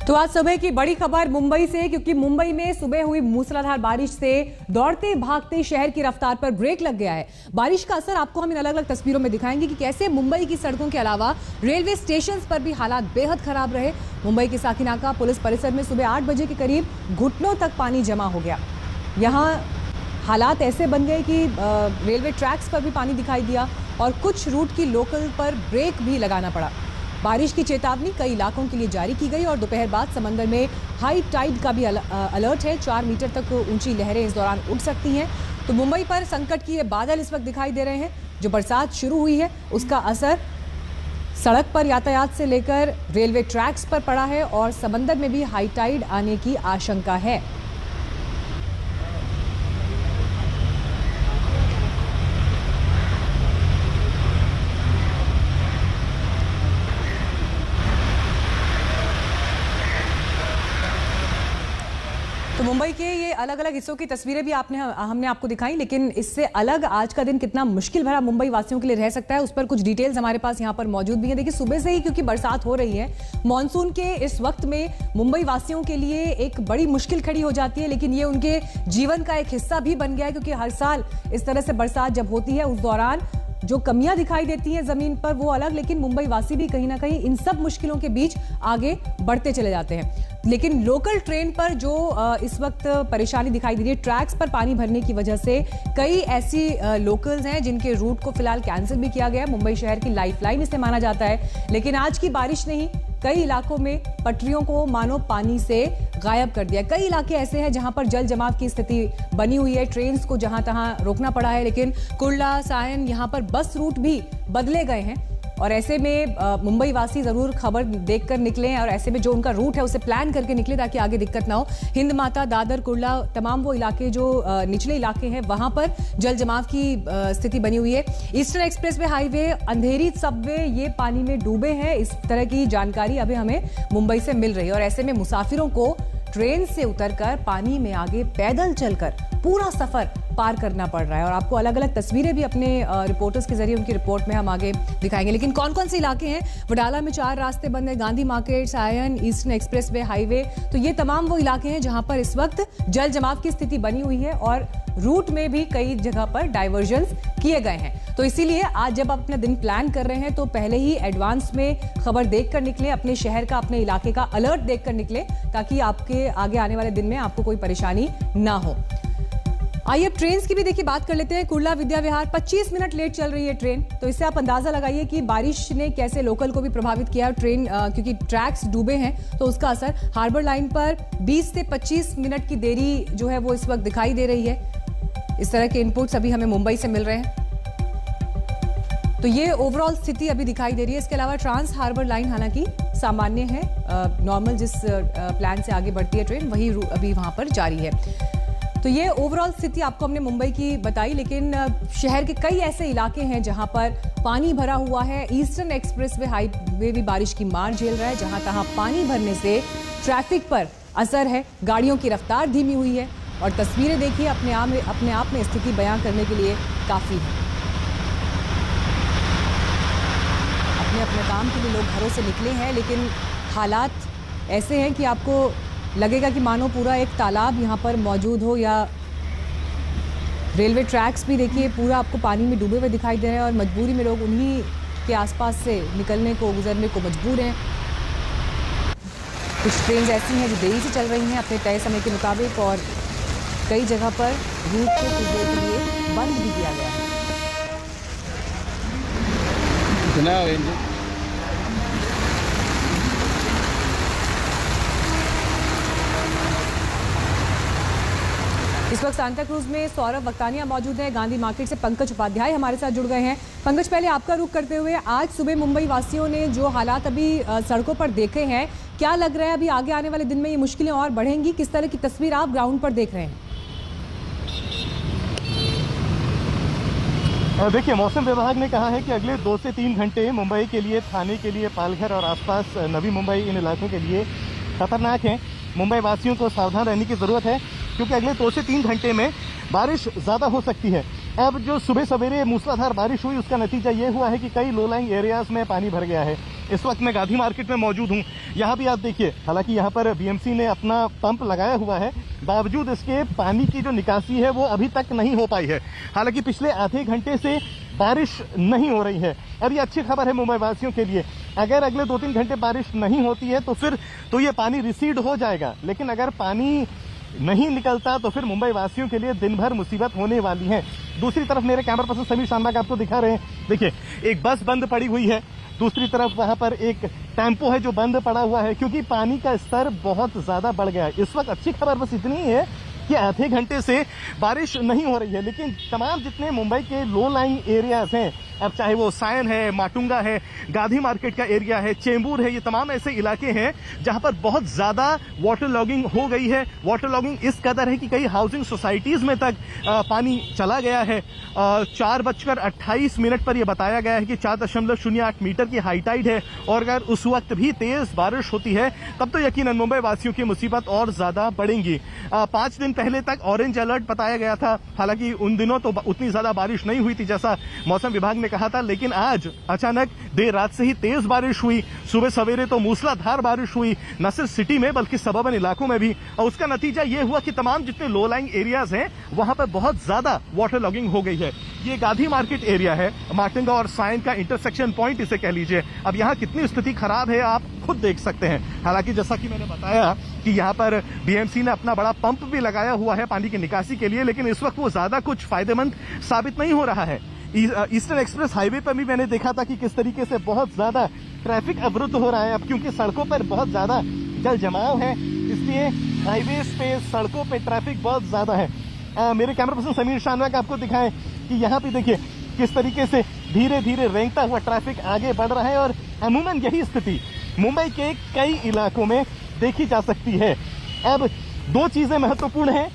तो आज सुबह की बड़ी खबर मुंबई से, क्योंकि मुंबई में सुबह हुई मूसलाधार बारिश से दौड़ते भागते शहर की रफ्तार पर ब्रेक लग गया है। बारिश का असर आपको हम इन अलग अलग तस्वीरों में दिखाएंगे कि कैसे मुंबई की सड़कों के अलावा रेलवे स्टेशन पर भी हालात बेहद खराब रहे। मुंबई के साकिनाका पुलिस परिसर में सुबह 8 बजे के करीब घुटनों तक पानी जमा हो गया। यहाँ हालात ऐसे बन गए कि रेलवे ट्रैक्स पर भी पानी दिखाई दिया और कुछ रूट की लोकल पर ब्रेक भी लगाना पड़ा। बारिश की चेतावनी कई इलाकों के लिए जारी की गई और दोपहर बाद समंदर में हाई टाइड का भी अलर्ट है। 4 मीटर तक ऊंची लहरें इस दौरान उठ सकती हैं। तो मुंबई पर संकट की ये बादल इस वक्त दिखाई दे रहे हैं। जो बरसात शुरू हुई है उसका असर सड़क पर यातायात से लेकर रेलवे ट्रैक्स पर पड़ा है और समंदर में भी हाई टाइड आने की आशंका है। तो मुंबई के ये अलग अलग हिस्सों की तस्वीरें भी हमने आपको दिखाई, लेकिन इससे अलग आज का दिन कितना मुश्किल भरा मुंबई वासियों के लिए रह सकता है उस पर कुछ डिटेल्स हमारे पास यहाँ पर मौजूद भी हैं। देखिए, सुबह से ही क्योंकि बरसात हो रही है, मॉनसून के इस वक्त में मुंबई वासियों के लिए एक बड़ी मुश्किल खड़ी हो जाती है, लेकिन ये उनके जीवन का एक हिस्सा भी बन गया है, क्योंकि हर साल इस तरह से बरसात जब होती है उस दौरान जो कमियां दिखाई देती हैं जमीन पर वो अलग, लेकिन मुंबई वासी भी कहीं ना कहीं इन सब मुश्किलों के बीच आगे बढ़ते चले जाते हैं। लेकिन लोकल ट्रेन पर जो इस वक्त परेशानी दिखाई दे रही है, ट्रैक्स पर पानी भरने की वजह से कई ऐसी लोकल्स हैं जिनके रूट को फिलहाल कैंसिल भी किया गया है। मुंबई शहर की लाइफलाइन इसे माना जाता है, लेकिन आज की बारिश ने ही कई इलाकों में पटरियों को मानो पानी से गायब कर दिया। कई इलाके ऐसे हैं जहां पर जल जमाव की स्थिति बनी हुई है, ट्रेन्स को जहां तहां रोकना पड़ा है। लेकिन कुर्ला, सायन, यहां पर बस रूट भी बदले गए हैं और ऐसे में मुंबई वासी जरूर खबर देखकर निकलें और ऐसे में जो उनका रूट है उसे प्लान करके निकले ताकि आगे दिक्कत ना हो। हिंद माता, दादर, कुर्ला, तमाम वो इलाके जो निचले इलाके हैं वहां पर जल जमाव की स्थिति बनी हुई है। ईस्टर्न एक्सप्रेस वे हाईवे, अंधेरी सबवे ये पानी में डूबे हैं। इस तरह की जानकारी अभी हमें मुंबई से मिल रही है और ऐसे में मुसाफिरों को ट्रेन से उतरकर पानी में आगे पैदल चलकर पूरा सफर पार करना पड़ रहा है और आपको अलग अलग तस्वीरें भी अपने रिपोर्टर्स के जरिए उनकी रिपोर्ट में हम आगे दिखाएंगे। लेकिन कौन कौन से इलाके हैं? वडाला में 4 रास्ते बंद हैं, Gandhi market, Sion, eastern express way highway, तो ये तमाम वो इलाके हैं जहां पर इस वक्त जल जमाव की स्थिति बनी हुई है और रूट में भी कई जगह पर डाइवर्जन्स किए गए हैं। तो इसीलिए आज जब आप अपना दिन प्लान कर रहे हैं तो पहले ही एडवांस में खबर देखकर निकलें, अपने शहर का, अपने इलाके का अलर्ट देखकर निकलें ताकि आपके आगे आने वाले दिन में आपको कोई परेशानी ना हो। आइए अब ट्रेन की भी देखिए बात कर लेते हैं। कुर्ला विद्या विहार 25 मिनट लेट चल रही है ट्रेन, तो इससे आप अंदाजा लगाइए कि बारिश ने कैसे लोकल को भी प्रभावित किया। ट्रेन क्योंकि ट्रैक्स डूबे हैं तो उसका असर हार्बर लाइन पर 20 से 25 मिनट की देरी जो है वो इस वक्त दिखाई दे रही है। इस तरह के इनपुट्स अभी हमें मुंबई से मिल रहे हैं। तो ये ओवरऑल स्थिति अभी दिखाई दे रही है। इसके अलावा ट्रांस हार्बर लाइन हालांकि सामान्य है, नॉर्मल जिस प्लान से आगे बढ़ती है ट्रेन वही अभी वहां पर जारी है। तो ये ओवरऑल स्थिति आपको हमने मुंबई की बताई, लेकिन शहर के कई ऐसे इलाके हैं जहां पर पानी भरा हुआ है। ईस्टर्न एक्सप्रेस वे हाईवे भी बारिश की मार झेल रहा है, जहां तहां पानी भरने से ट्रैफिक पर असर है, गाड़ियों की रफ्तार धीमी हुई है और तस्वीरें देखिए अपने आप में स्थिति बयां करने के लिए काफी है। अपने काम के लिए लोग घरों से निकले हैं, लेकिन हालात ऐसे हैं कि आपको लगेगा कि मानो पूरा एक तालाब यहाँ पर मौजूद हो, या रेलवे ट्रैक्स भी देखिए पूरा आपको पानी में डूबे हुए दिखाई दे रहे हैं और मजबूरी में लोग उन्हीं के आसपास से निकलने को, गुजरने को मजबूर हैं। कुछ ट्रेन ऐसी हैं जो देरी से चल रही हैं अपने तय समय के मुताबिक और कई जगह पर रूट को कुछ देर के लिए बंद भी किया गया है। इस वक्त सांता क्रूज में सौरभ वक्तानिया मौजूद हैं। गांधी मार्केट से पंकज उपाध्याय हमारे साथ जुड़ गए हैं। पंकज, पहले आपका रुख करते हुए, आज सुबह मुंबई वासियों ने जो हालात अभी सड़कों पर देखे हैं, क्या लग रहा है अभी आगे आने वाले दिन में ये मुश्किलें और बढ़ेंगी? किस तरह की तस्वीर आप ग्राउंड पर देख रहे हैं? देखिए, मौसम विभाग ने कहा है कि अगले 2 से 3 घंटे मुंबई के लिए, थाने के लिए, पालघर और आसपास नवी मुंबई इन इलाकों के लिए खतरनाक हैं। मुंबई वासियों को सावधान रहने की ज़रूरत है क्योंकि अगले 2 से 3 घंटे में बारिश ज़्यादा हो सकती है। अब जो सुबह सवेरे मूसलाधार बारिश हुई उसका नतीजा ये हुआ है कि कई लो लाइंग एरियाज में पानी भर गया है। इस वक्त मैं गांधी मार्केट में मौजूद हूं। यहां भी आप देखिए, हालांकि यहां पर बीएमसी ने अपना पंप लगाया हुआ है, बावजूद इसके पानी की जो निकासी है वो अभी तक नहीं हो पाई है। हालांकि पिछले आधे घंटे से बारिश नहीं हो रही है। अब ये अच्छी खबर है मुंबई वासियों के लिए। अगर अगले 2-3 घंटे बारिश नहीं होती है तो फिर तो ये पानी रिसीड हो जाएगा, लेकिन अगर पानी नहीं निकलता तो फिर मुंबई वासियों के लिए दिन भर मुसीबत होने वाली है। दूसरी तरफ मेरे कैमरा पर्सन समीर शानबाग आपको दिखा रहे हैं, देखिए एक बस बंद पड़ी हुई है, दूसरी तरफ वहां पर एक टेम्पो है जो बंद पड़ा हुआ है, क्योंकि पानी का स्तर बहुत ज्यादा बढ़ गया है। इस वक्त अच्छी खबर बस इतनी है कि आधे घंटे से बारिश नहीं हो रही है, लेकिन तमाम जितने मुंबई के लो लाइंग एरियाज हैं, अब चाहे वो सायन है, माटुंगा है, गांधी मार्केट का एरिया है, चेंबूर है, ये तमाम ऐसे इलाके हैं जहां पर बहुत ज्यादा वाटर लॉगिंग हो गई है। वाटर लॉगिंग इस कदर है कि कई हाउसिंग सोसाइटीज में तक पानी चला गया है। 4:28 पर यह बताया गया है कि 4.08 मीटर की हाई टाइड है, और अगर उस वक्त भी तेज बारिश होती है तब तो यकीनन मुंबई वासियों की मुसीबत और ज्यादा बढ़ेंगी। 5 दिन पहले तक ऑरेंज अलर्ट बताया गया था, हालांकि उन दिनों तो उतनी ज्यादा बारिश नहीं हुई थी जैसा मौसम विभाग ने कहा था, लेकिन आज अचानक देर रात से ही तेज बारिश हुई। सुबह सवेरे तो मूसलाधार बारिश हुई, न सिर्फ सिटी में बल्कि सबर्बन इलाकों में भी, और उसका नतीजा यह हुआ कि तमाम जितने लो लाइंग एरियाज हैं वहां पर बहुत ज्यादा वाटर लॉगिंग हो गई है। ये गांधी मार्केट एरिया है, माटुंगा और सायन का इंटरसेक्शन पॉइंट इसे कह लीजिए। अब यहाँ कितनी स्थिति खराब है आप खुद देख सकते हैं। हालांकि जैसा कि मैंने बताया कि यहाँ पर बीएमसी ने अपना बड़ा पंप भी लगाया हुआ है पानी की निकासी के लिए, लेकिन इस वक्त वो ज्यादा कुछ फायदेमंद साबित नहीं हो रहा है। ईस्टर्न एक्सप्रेस हाईवे पर भी मैंने देखा था कि किस तरीके से बहुत ज्यादा ट्रैफिक अवरुद्ध हो रहा है। अब क्योंकि सड़कों पर बहुत ज्यादा जल जमाव है, इसलिए हाईवे पे सड़कों पे ट्रैफिक बहुत ज्यादा है। मेरे कैमरा पर्सन समीर शानबाग आपको दिखाएं कि यहाँ पे देखिए किस तरीके से धीरे धीरे रेंगता हुआ ट्रैफिक आगे बढ़ रहा है, और अमूमन यही स्थिति मुंबई के कई इलाकों में देखी जा सकती है। अब 2 चीजें महत्वपूर्ण हैं,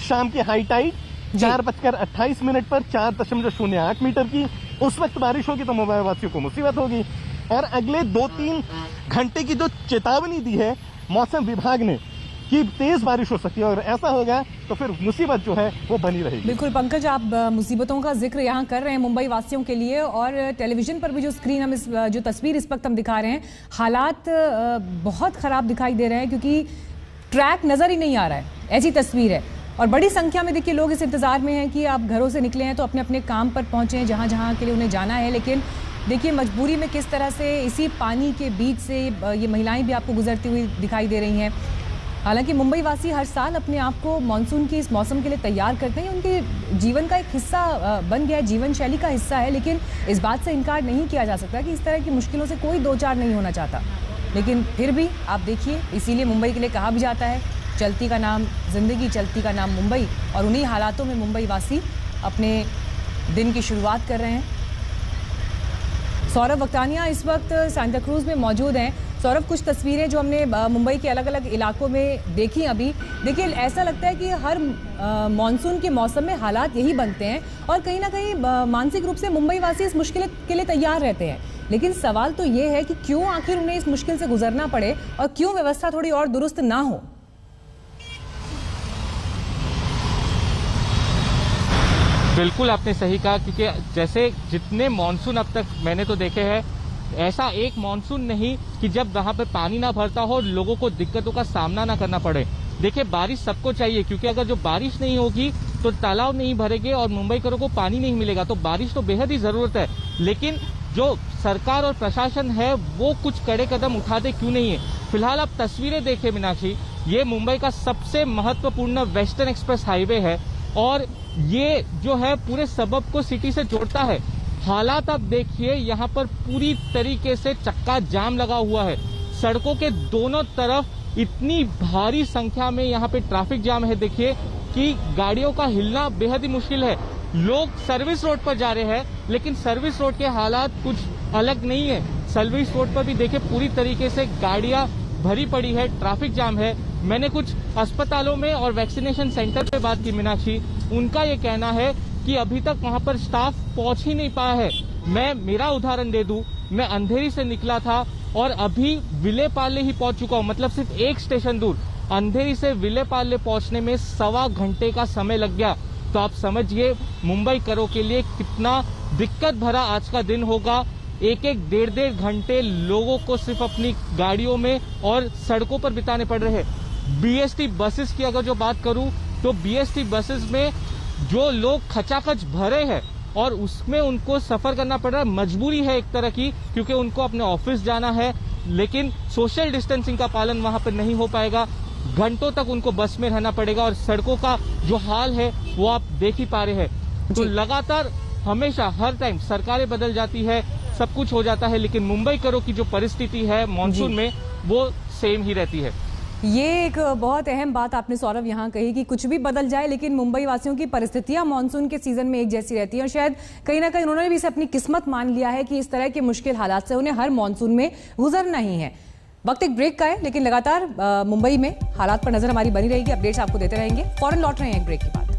शाम की हाई टाइड 4:28 पर 4.08 मीटर की, उस वक्त बारिश होगी तो मुंबई वासियों को मुसीबत होगी। और अगले 2-3 घंटे की जो चेतावनी दी है मौसम विभाग ने कि तेज बारिश हो सकती है, और ऐसा होगा तो फिर मुसीबत जो है वो बनी रहेगी। बिल्कुल पंकज, आप मुसीबतों का जिक्र यहाँ कर रहे हैं मुंबई वासियों के लिए, और टेलीविजन पर भी जो स्क्रीन हम जो तस्वीर इस वक्त हम दिखा रहे हैं, हालात बहुत खराब दिखाई दे रहे हैं, क्योंकि ट्रैक नजर ही नहीं आ रहा है, ऐसी तस्वीर है। और बड़ी संख्या में देखिए लोग इस इंतजार में हैं कि आप घरों से निकले हैं तो अपने अपने काम पर पहुंचे हैं जहाँ के लिए उन्हें जाना है, लेकिन देखिए मजबूरी में किस तरह से इसी पानी के बीच से ये महिलाएं भी आपको गुजरती हुई दिखाई दे रही हैं। हालांकि मुंबई वासी हर साल अपने आप को मानसून की इस मौसम के लिए तैयार करते हैं, उनके जीवन का एक हिस्सा बन गया है, जीवन शैली का हिस्सा है, लेकिन इस बात से इनकार नहीं किया जा सकता कि इस तरह की मुश्किलों से कोई 2-4 नहीं होना चाहता। लेकिन फिर भी आप देखिए, इसीलिए मुंबई के लिए कहा भी जाता है चलती का नाम जिंदगी, चलती का नाम मुंबई, और उन्हीं हालातों में मुंबई वासी अपने दिन की शुरुआत कर रहे हैं। सौरभ वक्तानिया इस वक्त सांता क्रूज में मौजूद हैं। सौरभ, कुछ तस्वीरें जो हमने मुंबई के अलग अलग इलाकों में देखी अभी, देखिए ऐसा लगता है कि हर मानसून के मौसम में हालात यही बनते हैं, और कहीं ना कहीं मानसिक रूप से मुंबई वासी इस मुश्किल के लिए तैयार रहते हैं। लेकिन सवाल तो ये है कि क्यों आखिर उन्हें इस मुश्किल से गुजरना पड़े, और क्यों व्यवस्था थोड़ी और दुरुस्त ना हो। बिल्कुल आपने सही कहा, क्योंकि जैसे जितने मानसून अब तक मैंने तो देखे हैं, ऐसा एक मानसून नहीं कि जब वहां पे पानी ना भरता हो, लोगों को दिक्कतों का सामना ना करना पड़े। देखिए बारिश सबको चाहिए, क्योंकि अगर जो बारिश नहीं होगी तो तालाब नहीं भरेंगे और मुंबईकरों को पानी नहीं मिलेगा, तो बारिश तो बेहद ही जरूरत है। लेकिन जो सरकार और प्रशासन है वो कुछ कड़े कदम उठाते क्यों नहीं है। फिलहाल आप तस्वीरें देखें मीनाक्षी, ये मुंबई का सबसे महत्वपूर्ण वेस्टर्न एक्सप्रेस हाईवे है, और ये जो है पूरे सबब को सिटी से जोड़ता है। हालात आप देखिए, यहाँ पर पूरी तरीके से चक्का जाम लगा हुआ है। सड़कों के दोनों तरफ इतनी भारी संख्या में यहाँ पे ट्रैफिक जाम है, देखिए कि गाड़ियों का हिलना बेहद ही मुश्किल है। लोग सर्विस रोड पर जा रहे हैं, लेकिन सर्विस रोड के हालात कुछ अलग नहीं है। सर्विस रोड पर भी देखिए पूरी तरीके से गाड़ियां भरी पड़ी है, ट्रैफिक जाम है। मैंने कुछ अस्पतालों में और वैक्सीनेशन सेंटर पे बात की मीनाक्षी, उनका ये कहना है कि अभी तक वहां पर स्टाफ पहुंच ही नहीं पाया है। मैं मेरा उदाहरण दे दूं, मैं अंधेरी से निकला था और अभी विलेपार्ले ही पहुंच चुका हूं, मतलब सिर्फ एक स्टेशन दूर। अंधेरी से विलेपार्ले पहुंचने में 1.25 घंटे का समय लग गया। तो आप समझिए मुंबई करों के लिए कितना दिक्कत भरा आज का दिन होगा। एक एक डेढ़ घंटे लोगों को सिर्फ अपनी गाड़ियों में और सड़कों पर बिताने पड़ रहे हैं। बीएसटी बसेस की अगर जो बात करूं तो बीएसटी बसेस में जो लोग खचाखच भरे हैं और उसमें उनको सफर करना पड़ रहा है, मजबूरी है एक तरह की, क्योंकि उनको अपने ऑफिस जाना है, लेकिन सोशल डिस्टेंसिंग का पालन वहां पर नहीं हो पाएगा। घंटों तक उनको बस में रहना पड़ेगा और सड़कों का जो हाल है वो आप देख ही पा रहे हैं। तो लगातार हमेशा हर टाइम सरकारें बदल जाती है, सब कुछ हो जाता है, लेकिन मुंबई करो की जो परिस्थिति है मॉनसून में वो सेम ही रहती है। ये एक बहुत अहम बात आपने सौरभ यहाँ कही कि कुछ भी बदल जाए लेकिन मुंबई वासियों की परिस्थितियां मॉनसून के सीजन में एक जैसी रहती हैं और शायद कहीं ना कहीं उन्होंने भी इसे अपनी किस्मत मान लिया है कि इस तरह के मुश्किल हालात से उन्हें हर मॉनसून में गुजरना ही है। वक्त एक ब्रेक का है, लेकिन लगातार मुंबई में हालात पर नजर हमारी बनी रहेगी, अपडेट्स आपको देते रहेंगे। फौरन लौट रहे हैं एक ब्रेक के बाद।